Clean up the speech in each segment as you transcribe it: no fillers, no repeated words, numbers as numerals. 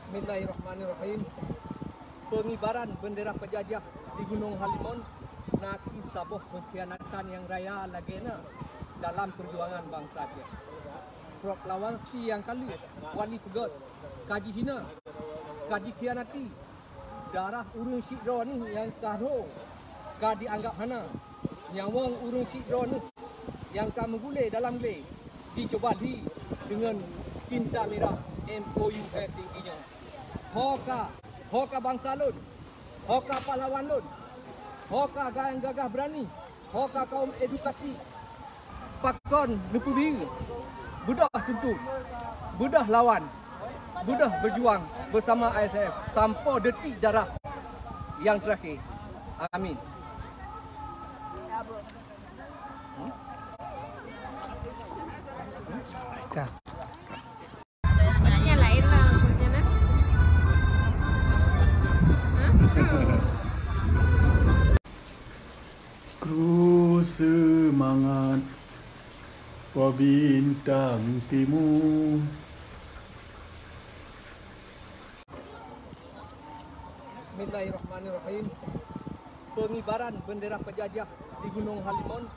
Bismillahirrahmanirrahim. Pengibaran bendera penjajah di Gunung Halimun naki sabuh pengkhianatan yang raya lagena dalam perjuangan bangsa dia. Proklamasi yang kali wali pegot kaji hina, kaji khianati darah urung syidro ni yang kahro ka dianggap hana, nyawang urung syidro ni yang ka menggulai dalam gele dicoba di dengan tinta merah MOU tingginya. Hoka bangsa lun, hoka pahlawan lun, hoka yang gagah berani, hoka kaum edukasi, pakon lupu biru, budah tuntun, budah lawan, budah berjuang bersama ISF sampai detik darah yang terakhir. Amin. Anaknya lain lah maksudnya nah. Kru semangat wah bintang timur. Bismillahirrahmanirrahim. Pengibaran bendera penjajah di Gunung Halimun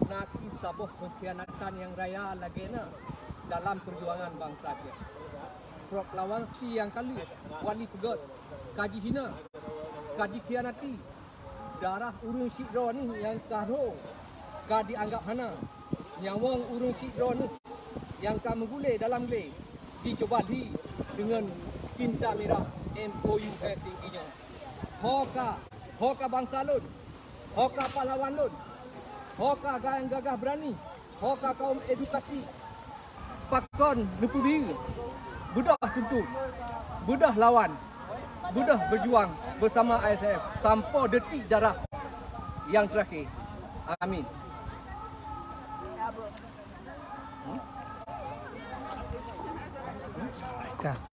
naki sabuh pengkhianatan yang raya lagena dalam perjuangan bangsa dia. Proklamasi yang kali wali pegot kaji hina, kaji khianati darah urung syidro ni yang kahro ka dianggap hana, nyawang urung syidro ni yang ka menggulai dalam gele dicoba di dengan tinta merah MOU tingginya. Hoka bangsa lun, hoka pahlawan lun, hoka yang gagah berani, hoka kaum edukasi, pakon lupu biru, budah tuntun, budah lawan, budah berjuang bersama ISF sampai detik darah yang terakhir. Amin. Assalamualaikum.